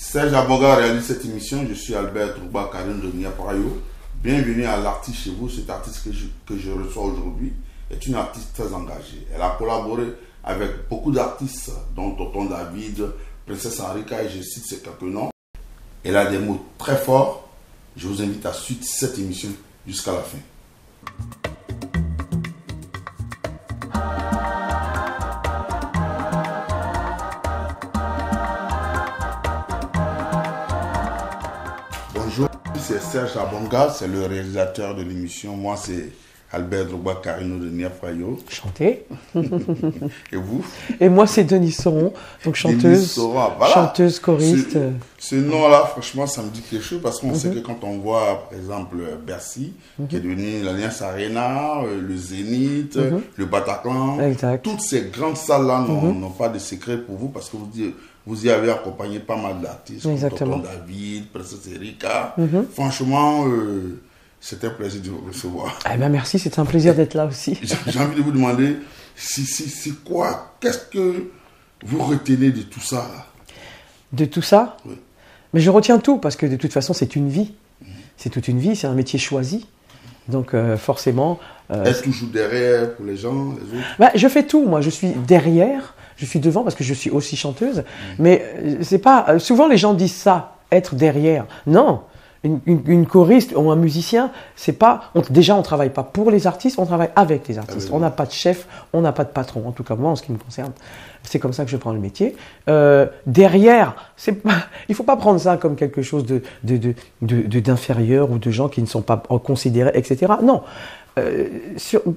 Serge Abonga réalise cette émission. Je suis Albert Trouba Karim de Niaparayo. Bienvenue à l'artiste chez vous. Cet artiste que je reçois aujourd'hui est une artiste très engagée. Elle a collaboré avec beaucoup d'artistes, dont Tonton David, Princesse Henrika, et je cite ces quelques noms. Elle a des mots très forts. Je vous invite à suivre cette émission jusqu'à la fin. Bonjour, c'est Serge Abonga, c'est le réalisateur de l'émission. Moi, c'est Albert Droba Carino de Niaparayo. Chanté. Et vous? Et moi, c'est Denise Sauron, donc chanteuse, Sauron, voilà. chanteuse, choriste. Ce nom-là, franchement, ça me dit quelque chose parce qu'on sait que quand on voit, par exemple, Bercy, qui est devenu l'Alliance Arena, le Zénith, le Bataclan, Exact. toutes ces grandes salles-là n'ont pas de secret pour vous parce que vous y avez accompagné pas mal d'artistes. Exactement. Tonton David, Princesse Erika. Franchement, c'était un plaisir de vous recevoir. Eh ben merci, c'était un plaisir d'être là aussi. J'ai envie de vous demander, c'est quoi, qu'est-ce que vous retenez de tout ça là? De tout ça? Oui. Mais je retiens tout, parce que de toute façon, c'est une vie. C'est toute une vie, c'est un métier choisi. Donc forcément... Est-ce toujours derrière pour les gens, les autres? Ben, je fais tout, moi. Je suis derrière, je suis devant, parce que je suis aussi chanteuse. Mais c'est pas... souvent, les gens disent ça, être derrière. Non. Une choriste ou un musicien, c'est pas... déjà, on travaille pas pour les artistes, on travaille avec les artistes. On n'a pas de chef, on n'a pas de patron. En tout cas, moi, en ce qui me concerne, c'est comme ça que je prends le métier. Derrière, il faut pas prendre ça comme quelque chose d'inférieur ou de gens qui ne sont pas considérés, etc. Non.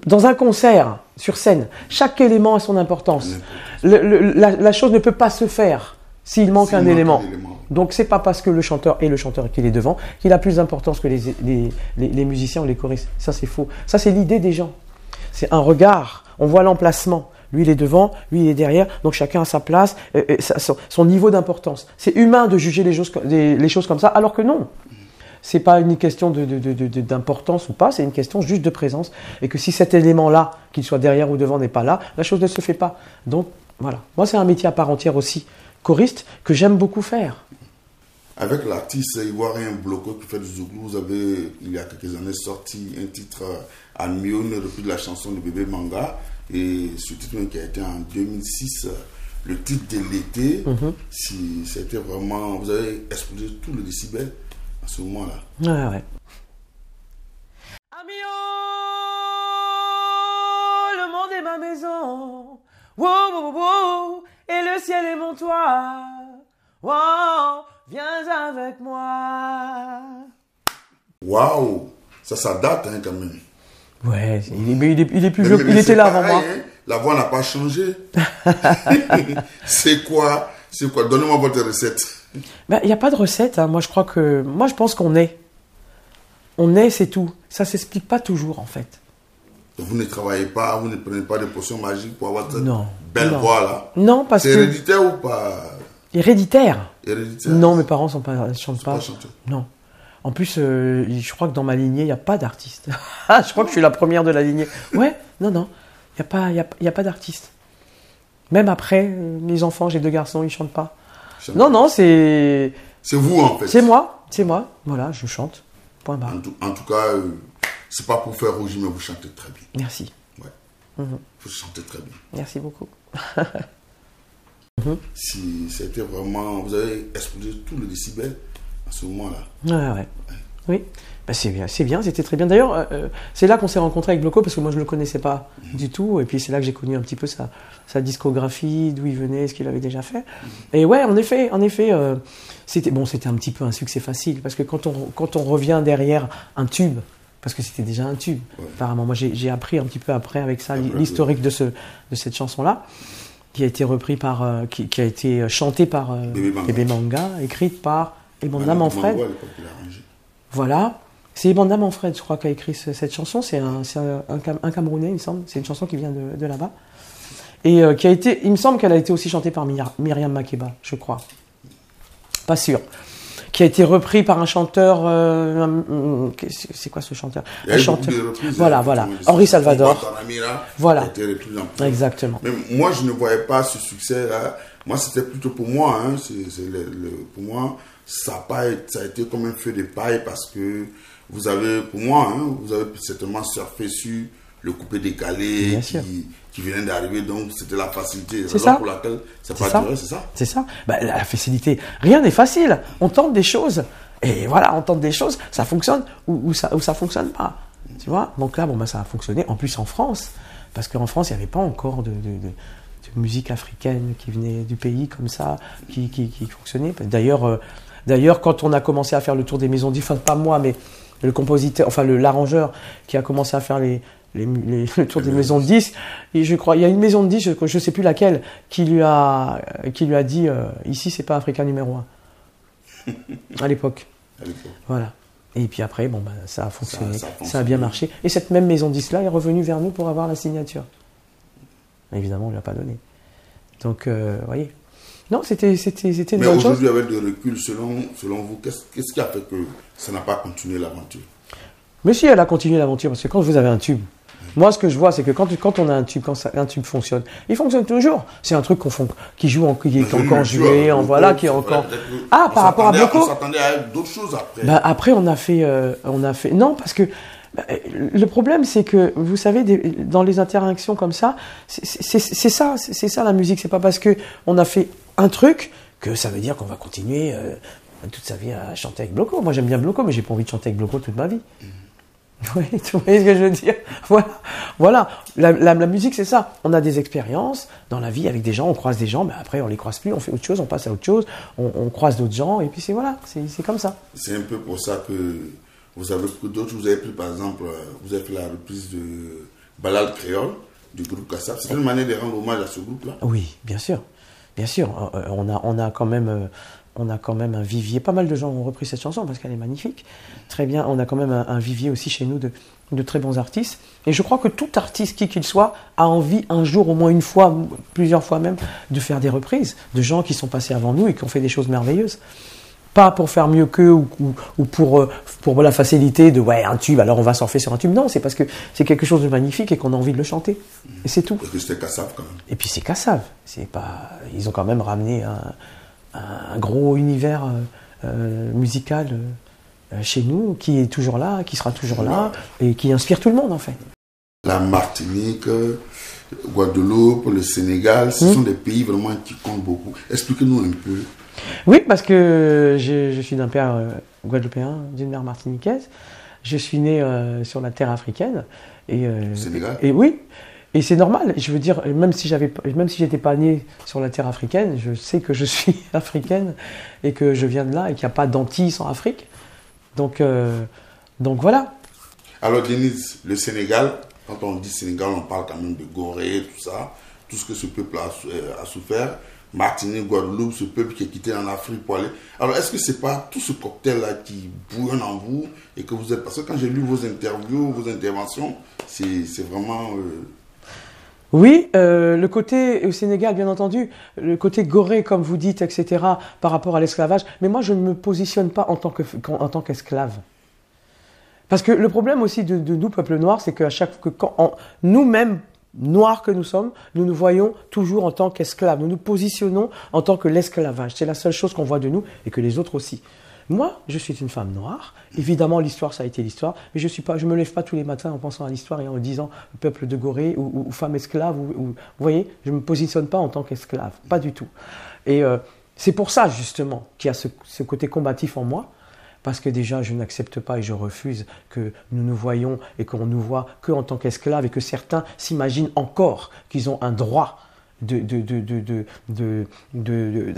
Dans un concert, sur scène, chaque élément a son importance. La chose ne peut pas se faire s'il manque un élément. Donc c'est pas parce que le chanteur est le chanteur qu'il est devant qu'il a plus d'importance que les musiciens ou les choristes. Ça c'est faux. Ça c'est l'idée des gens. C'est un regard. On voit l'emplacement. Lui il est devant, lui il est derrière. Donc chacun a sa place, son niveau d'importance. C'est humain de juger les choses comme ça, alors que non. C'est pas une question d'importance ou pas, c'est une question juste de présence. Et que si cet élément-là, qu'il soit derrière ou devant, n'est pas là, la chose ne se fait pas. Donc voilà. Moi c'est un métier à part entière aussi. Choriste, que j'aime beaucoup faire. Avec l'artiste ivoirien Bloko qui fait du zouglou, vous avez, il y a quelques années, sorti un titre à Mio, une reprise de la chanson de Bébé Manga. Et ce titre qui a été en 2006, le titre de l'été, c'était vraiment, vous avez explosé tout le décibel à ce moment-là. Ouais. Amio, le monde est ma maison. Wow, wow, wow, et le ciel est mon toit. Wow, viens avec moi. Waouh, ça date quand même. Ouais, il est plus vieux. Il était là avant moi. Hein, la voix n'a pas changé. C'est quoi? Donnez-moi votre recette. Ben, il n'y a pas de recette. Hein. Moi, je pense qu'on est. On est, c'est tout. Ça s'explique pas toujours, en fait. Donc, vous ne travaillez pas, vous ne prenez pas de potions magiques pour avoir cette belle non. voix là. Non, parce que. C'est héréditaire ou pas? Héréditaire. Non, mes parents ne chantent pas. Non. En plus, je crois que dans ma lignée, il n'y a pas d'artiste. Je crois que je suis la première de la lignée. Ouais, non. Il n'y a pas d'artiste. Même après, mes enfants, j'ai 2 garçons, ils ne chantent pas. Non, c'est... C'est vous, en fait. C'est moi. Voilà, je chante. Point barre. En tout cas, c'est pas pour faire rougir, mais vous chantez très bien. Merci. Ouais. Vous chantez très bien. Merci beaucoup. Si c'était vraiment... Vous avez explosé tout le décibel à ce moment-là. Ouais. Oui. Ben, c'est bien, c'était très bien. D'ailleurs, c'est là qu'on s'est rencontrés avec Bloko, parce que moi je ne le connaissais pas du tout. Et puis c'est là que j'ai connu un petit peu sa discographie, d'où il venait, ce qu'il avait déjà fait. Et ouais, en effet, c'était un petit peu un succès facile, parce que quand on revient derrière un tube, parce que c'était déjà un tube, apparemment. Moi j'ai appris un petit peu après avec ça l'historique de cette chanson-là, qui a été repris qui a été chantée par Bébé Manga, écrite par Ebanda Manfred. Voilà. C'est Ebanda Manfred, je crois, qui a écrit cette chanson. C'est un Camerounais, il me semble. C'est une chanson qui vient de là-bas. Et il me semble qu'elle a été aussi chantée par Myriam Makeba, je crois. Pas sûr. Qui a été repris par un chanteur. C'est quoi ce chanteur? Un chanteur. Voilà. Henri Salvador. Voilà. Exactement. Mais moi, je ne voyais pas ce succès-là Moi, c'était plutôt pour moi, hein, pour moi, ça a été comme un feu de paille parce que vous avez, pour moi, hein, vous avez certainement surfé sur le coupé décalé qui venait d'arriver, donc c'était la facilité. C'est ça. Pour laquelle ça n'a pas duré, c'est ça? C'est ça. Bah, la facilité, rien n'est facile. On tente des choses. Et voilà, on tente des choses, ça fonctionne ou ça fonctionne pas. Tu vois? Donc là, bon, bah, ça a fonctionné. En plus, en France, parce qu'en France, il n'y avait pas encore de musique africaine qui venait du pays comme ça, qui fonctionnait. D'ailleurs, quand on a commencé à faire le tour des maisons disques, enfin pas moi, mais le compositeur, enfin l'arrangeur qui a commencé à faire le tour des maisons de disques, et je crois, il y a une maison de disques, je ne sais plus laquelle, qui lui a dit ici c'est pas Africa numéro 1 à l'époque. Voilà. Et puis après, bon, bah, ça a fonctionné, ça a bien marché. Et cette même maison de disques là est revenue vers nous pour avoir la signature. Évidemment, on ne lui a pas donné. Donc, vous voyez. Non, c'était une bonne chose. Mais aujourd'hui, avec le recul, selon vous, qu'est-ce qui a fait que ça n'a pas continué l'aventure? Mais si, elle a continué l'aventure, parce que quand vous avez un tube, moi, ce que je vois, c'est que quand on a un tube, un tube fonctionne, il fonctionne toujours. C'est un truc qui est encore joué, qui est encore. Ah, par rapport à Blocko. On s'attendait à d'autres choses après. Bah, après, on a fait. Non, parce que. Le problème, c'est que, vous savez, dans les interactions comme ça, c'est ça la musique. C'est pas parce que on a fait un truc que ça veut dire qu'on va continuer toute sa vie à chanter avec Blocko. Moi, j'aime bien Blocko, mais j'ai pas envie de chanter avec Blocko toute ma vie. Oui, tu vois ce que je veux dire? Voilà. La musique, c'est ça. On a des expériences dans la vie avec des gens, on croise des gens, mais après, on les croise plus, on fait autre chose, on passe à autre chose, on croise d'autres gens, et puis c'est comme ça. C'est un peu pour ça que vous avez pris d'autres, vous avez pris par exemple, vous avez fait la reprise de Ballade créole du groupe Kassav. C'est une manière de rendre hommage à ce groupe-là. Oui, bien sûr. Bien sûr. On a quand même un vivier. Pas mal de gens ont repris cette chanson parce qu'elle est magnifique. Très bien. On a quand même un vivier aussi chez nous de très bons artistes. Et je crois que tout artiste, qui qu'il soit, a envie un jour, au moins une fois, plusieurs fois même, de faire des reprises de gens qui sont passés avant nous et qui ont fait des choses merveilleuses. Pas pour faire mieux qu'eux ou pour la facilité de un tube, alors on va surfer sur un tube. Non, c'est parce que c'est quelque chose de magnifique et qu'on a envie de le chanter. Et c'est tout. Et que c'était Kassav quand même. Et puis c'est Kassav. Ils ont quand même ramené un gros univers musical chez nous qui est toujours là, qui sera toujours là et qui inspire tout le monde en fait. La Martinique, Guadeloupe, le Sénégal, ce sont des pays vraiment qui comptent beaucoup. Expliquez-nous un peu. Oui, parce que je suis d'un père guadeloupéen, d'une mère martiniquaise. Je suis né sur la terre africaine. Sénégal. Et oui, et c'est normal. Je veux dire, même si j'étais pas né sur la terre africaine, je sais que je suis africaine et que je viens de là et qu'il n'y a pas d'Antilles sans Afrique. Donc voilà. Alors Denise, le Sénégal, quand on dit Sénégal, on parle quand même de Gorée, tout ça, tout ce que ce peuple a souffert. Martinique, Guadeloupe, ce peuple qui est quitté en Afrique pour aller. Alors, est-ce que c'est pas tout ce cocktail-là qui bouillonne en vous et que vous êtes... Parce que quand j'ai lu vos interviews, vos interventions, c'est vraiment... Oui, le côté au Sénégal, bien entendu, le côté goré, comme vous dites, etc., par rapport à l'esclavage. Mais moi, je ne me positionne pas en tant qu'esclave. Parce que le problème aussi de nous, peuple noir, c'est qu'à chaque fois, nous-mêmes, noirs que nous sommes, nous nous voyons toujours en tant qu'esclaves. Nous nous positionnons en tant que l'esclavage. C'est la seule chose qu'on voit de nous et que les autres aussi. Moi, je suis une femme noire. Évidemment, l'histoire, ça a été l'histoire. Mais je me lève pas tous les matins en pensant à l'histoire et en me disant peuple de Gorée ou femme esclave. Vous voyez, je ne me positionne pas en tant qu'esclave. Pas du tout. Et c'est pour ça, justement, qu'il y a ce côté combatif en moi. Parce que déjà, je n'accepte pas et je refuse que nous nous voyons et qu'on nous voit qu'en tant qu'esclaves et que certains s'imaginent encore qu'ils ont un droit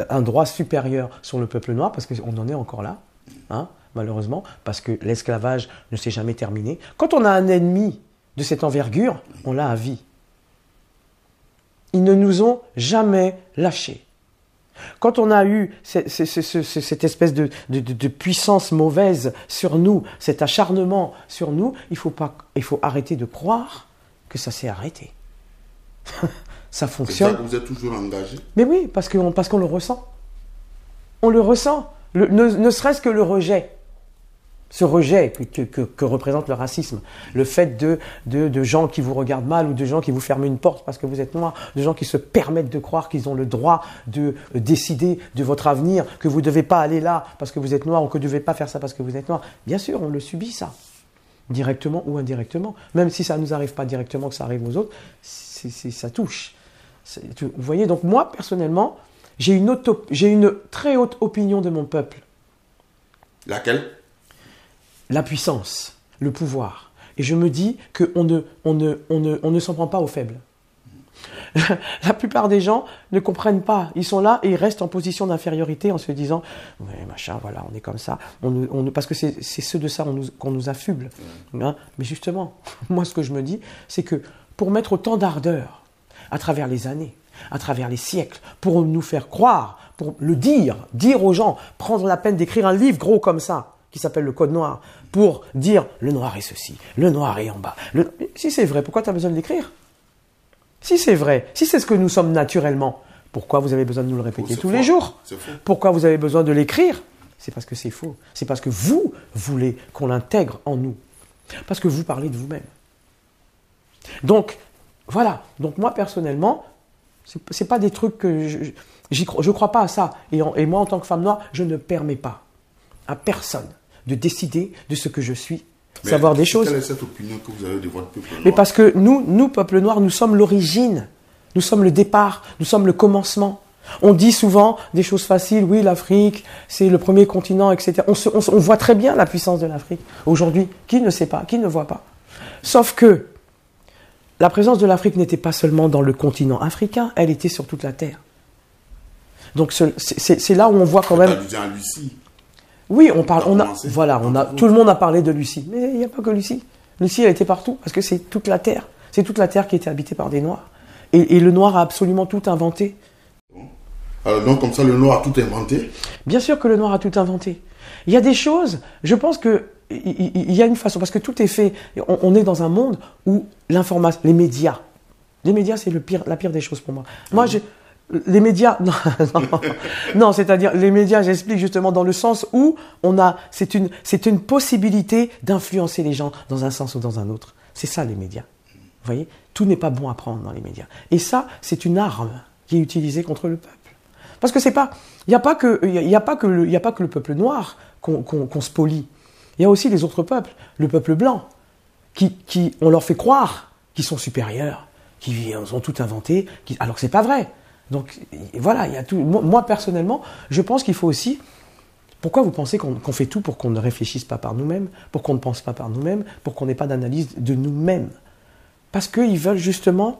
un droit supérieur sur le peuple noir, parce qu'on en est encore là, hein, malheureusement, parce que l'esclavage ne s'est jamais terminé. Quand on a un ennemi de cette envergure, on l'a à vie. Ils ne nous ont jamais lâchés. Quand on a eu cette espèce de puissance mauvaise sur nous, cet acharnement sur nous, il faut arrêter de croire que ça s'est arrêté. Ça fonctionne. C'est ça que vous êtes toujours engagé. Mais oui, parce qu'on le ressent. On le ressent. Ne serait-ce que le rejet. Ce rejet que représente le racisme, le fait de gens qui vous regardent mal ou de gens qui vous ferment une porte parce que vous êtes noir, de gens qui se permettent de croire qu'ils ont le droit de décider de votre avenir, que vous ne devez pas aller là parce que vous êtes noir ou que vous ne devez pas faire ça parce que vous êtes noir. Bien sûr, on le subit ça, directement ou indirectement. Même si ça ne nous arrive pas directement, que ça arrive aux autres, ça touche. Vous voyez, donc moi, personnellement, j'ai une très haute opinion de mon peuple. Laquelle ? La puissance, le pouvoir. Et je me dis qu'on ne s'en prend pas aux faibles. La plupart des gens ne comprennent pas. Ils sont là et ils restent en position d'infériorité en se disant « Ouais, machin, voilà, on est comme ça. » Parce que c'est ce de ça qu'on nous affuble. Hein? Mais justement, moi, ce que je me dis, c'est que pour mettre autant d'ardeur à travers les années, à travers les siècles, pour nous faire croire, pour le dire aux gens, prendre la peine d'écrire un livre gros comme ça, qui s'appelle le Code Noir, pour dire le noir est ceci, le noir est en bas. Si c'est vrai, pourquoi tu as besoin de l'écrire? Si c'est vrai, si c'est ce que nous sommes naturellement, pourquoi vous avez besoin de nous le répéter tous les jours? Pourquoi vous avez besoin de l'écrire? C'est parce que c'est faux. C'est parce que vous voulez qu'on l'intègre en nous. Parce que vous parlez de vous-même. Donc, voilà. Donc moi, personnellement, c'est pas des trucs que je crois pas à ça. Et moi, en tant que femme noire, je ne permets pas à personne de décider de ce que je suis, mais savoir des choses. Quelle est cette opinion que vous avez de votre peuple noir? Mais parce que nous, peuple noir, nous sommes l'origine, nous sommes le départ, nous sommes le commencement. On dit souvent des choses faciles, oui, l'Afrique, c'est le premier continent, etc. On voit très bien la puissance de l'Afrique aujourd'hui. Qui ne sait pas, qui ne voit pas? Sauf que la présence de l'Afrique n'était pas seulement dans le continent africain, elle était sur toute la Terre. Donc c'est là où on voit quand même... Lucie. Oui, tout le monde a parlé de Lucie, mais il n'y a pas que Lucie. Lucie, elle était partout, parce que c'est toute la Terre. C'est toute la Terre qui était habitée par des Noirs. Et le Noir a absolument tout inventé. Alors donc comme ça, le Noir a tout inventé? Bien sûr que le Noir a tout inventé. Il y a des choses, je pense que il y a une façon, parce que tout est fait. On est dans un monde où l'information, les médias, c'est la pire des choses pour moi. Les médias, non, c'est-à-dire les médias, j'explique justement dans le sens où c'est une possibilité d'influencer les gens dans un sens ou dans un autre. C'est ça les médias. Vous voyez, tout n'est pas bon à prendre dans les médias. Et ça, c'est une arme qui est utilisée contre le peuple. Parce que il n'y a pas que le peuple noir qu'on spolie. Il y a aussi les autres peuples, le peuple blanc, qui on leur fait croire qu'ils sont supérieurs, qu'ils ont tout inventé, alors que c'est pas vrai. Donc voilà, il y a tout. Moi personnellement, je pense qu'il faut aussi. Pourquoi vous pensez qu'on fait tout pour qu'on ne réfléchisse pas par nous-mêmes, pour qu'on ne pense pas par nous-mêmes, pour qu'on n'ait pas d'analyse de nous-mêmes? Parce qu'ils veulent justement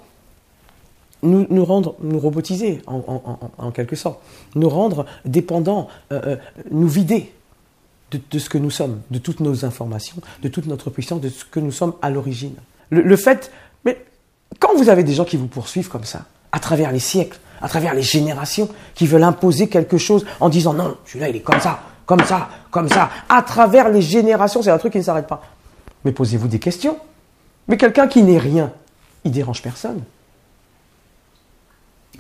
nous robotiser en quelque sorte, nous rendre dépendants, nous vider de ce que nous sommes, de toutes nos informations, de toute notre puissance, de ce que nous sommes à l'origine. Le fait, mais quand vous avez des gens qui vous poursuivent comme ça, à travers les siècles, à travers les générations, qui veulent imposer quelque chose en disant non, celui-là il est comme ça, comme ça, comme ça, à travers les générations, c'est un truc qui ne s'arrête pas. Mais posez-vous des questions. Mais quelqu'un qui n'est rien, il dérange personne.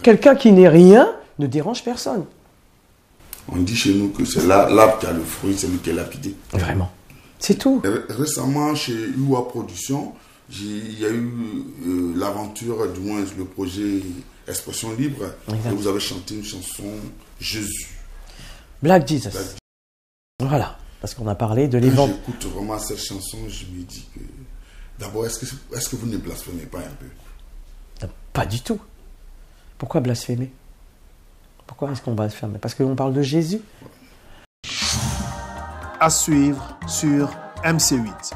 Quelqu'un qui n'est rien ne dérange personne. On dit chez nous que c'est l'arbre qui a le fruit, c'est lui qui est lapidé. Vraiment. C'est tout. Récemment, chez UA Productions, il y a eu l'aventure, du moins le projet Expression Libre, et vous avez chanté une chanson Jésus. Black Jesus. Voilà, parce qu'on a parlé de l'évangile. Quand j'écoute vraiment cette chanson, je me dis que d'abord, est-ce que vous ne blasphémez pas un peu? Pas du tout. Pourquoi blasphémer? Pourquoi est-ce qu'on blasphème? Parce qu'on parle de Jésus. À suivre sur MC8.